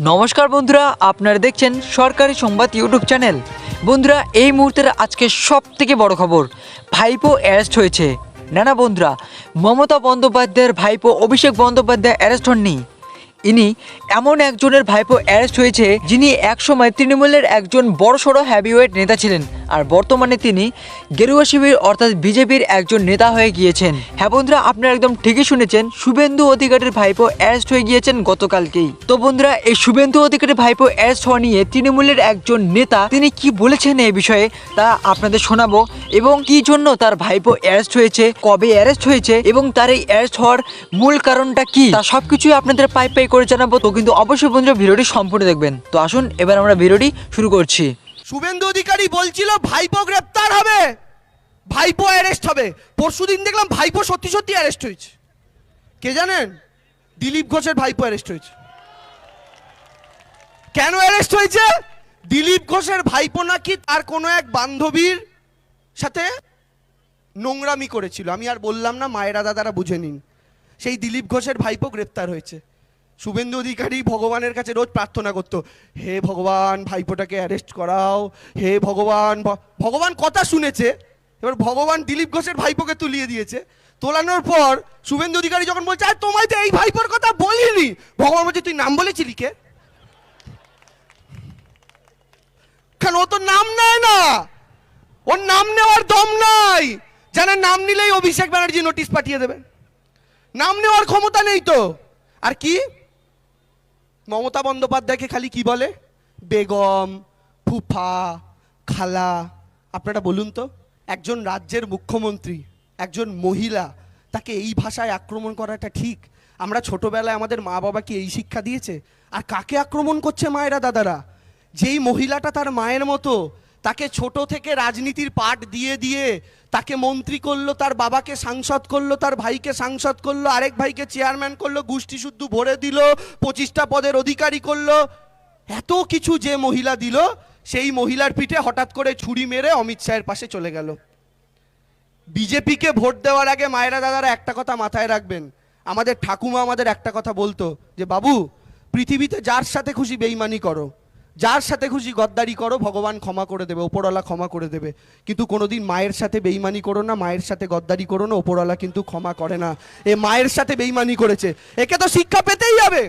নমস্কার বন্ধুরা, আপনারা দেখছেন সরকারি সংবাদ ইউটিউব চ্যানেল। বন্ধুরা, এই মুহূর্তের আজকে সব থেকে বড় খবর, ভাইপো অ্যারেস্ট হয়েছে। না বন্ধুরা, মমতা বন্দ্যোপাধ্যায়ের ভাইপো অভিষেক বন্দ্যোপাধ্যায় অ্যারেস্ট হননি। ইনি এমন একজনের ভাইপো অ্যারেস্ট হয়েছে যিনি একসময় তৃণমূলের একজন বড়সড় হ্যাভিওয়েট নেতা ছিলেন, আর বর্তমানে তিনি গেরুয়া শিবির অর্থাৎ বিজেপির একজন নেতা হয়ে গিয়েছেন। হ্যাঁ বন্ধুরা, আপনারা একদম ঠিকই শুনেছেন, শুভেন্দু অধিকারীর ভাইপো অ্যারেস্ট হয়ে গিয়েছেন গতকালকেই। তো বন্ধুরা, এই শুভেন্দু অধিকারীর ভাইপো অ্যারেস্ট হওয়া নিয়ে তৃণমূলের একজন নেতা তিনি কি বলেছেন এই বিষয়ে তা আপনাদের শোনাবো, এবং কি জন্য তার ভাইপো অ্যারেস্ট হয়েছে, কবে অ্যারেস্ট হয়েছে এবং তার এই অ্যারেস্ট হওয়ার মূল কারণটা কি, তা সবকিছুই আপনাদের পাই করে জানাবো। তো কিন্তু অবশ্যই বন্ধুরা ভিডিওটি সম্পূর্ণ দেখবেন। তো আসুন এবার আমরা ভিডিওটি শুরু করছি। শুভেন্দু অধিকারী বলছিল ভাইপো গ্রেপ্তার হবে, ভাইপো অ্যারেস্ট হবে। পরশুদিন দেখলাম ভাইপো সত্যি সত্যি অ্যারেস্ট হয়েছে। কে জানেন? দিলীপ ঘোষের ভাইপো অ্যারেস্ট হয়েছে। কেন অ্যারেস্ট হয়েছে? দিলীপ ঘোষের ভাইপো নাকি তার কোনো এক বান্ধবীর সাথে নোংরামি করেছিল। আমি আর বললাম না, মায়েরা দাদারা বুঝে নিন। সেই দিলীপ ঘোষের ভাইপো গ্রেপ্তার হয়েছে। শুভেন্দু অধিকারী ভগবানের কাছে রোজ প্রার্থনা করতো, হে ভগবান ভাইপোটাকে অ্যারেস্ট করাও, হে ভগবান। ভগবান কথা শুনেছে, এবার ভগবান দিলীপ ঘোষের ভাইপোকে তুলিয়ে দিয়েছে। তোলানোর পর শুভেন্দু অধিকারী যখন বলছে আর তোমায় তো এই ভাইপোর কথা বলিনি, ভগবান বলছে তুই নাম বলেছিলি কে? কেন ও তো নাম নেয় না, ওর নাম নেওয়ার দম নাই। জানেন, নাম নিলেই অভিষেক ব্যানার্জি নোটিশ পাঠিয়ে দেবে, নাম নেওয়ার ক্ষমতা নেই তো। আর কি মমতা বন্দ্যোপাধ্যায়কে খালি কি বলে? বেগম, ফুফা, খালা। আপনারা বলুন তো, একজন রাজ্যের মুখ্যমন্ত্রী, একজন মহিলা, তাকে এই ভাষায় আক্রমণ করাটা ঠিক? আমরা ছোটবেলায় আমাদের মা বাবা কি এই শিক্ষা দিয়েছে? আর কাকে আক্রমণ করছে মায়েরা দাদারা? যেই মহিলাটা তার মায়ের মতো, তাকে ছোট থেকে রাজনীতির পাঠ দিয়ে দিয়ে তাকে মন্ত্রী করলো, তার বাবাকে সাংসদ করলো, তার ভাইকে সাংসদ করলো, আরেক ভাইকে চেয়ারম্যান করলো, গোষ্ঠী শুদ্ধ ভরে দিল, 25টা পদের অধিকারী করলো। এত কিছু যে মহিলা দিল, সেই মহিলার পিঠে হঠাৎ করে ছুরি মেরে অমিত শাহের পাশে চলে গেল। বিজেপিকে ভোট দেওয়ার আগে মায়েরা দাদারা একটা কথা মাথায় রাখবেন। আমাদের ঠাকুমা আমাদের একটা কথা বলতো যে বাবু, পৃথিবীতে যার সাথে খুশি বেইমানি করো, যার সাথে খুশি গদ্দারি করো, ভগবান ক্ষমা করে দেবে, ওপরওয়ালা ক্ষমা করে দেবে। কিন্তু কোনোদিন মায়ের সাথে বেইমানি করো না, মায়ের সাথে গদ্দারি করো না, ওপরওয়ালা কিন্তু ক্ষমা করে না। এ মায়ের সাথে বেইমানি করেছে, একে তো শিক্ষা পেতেই হবে।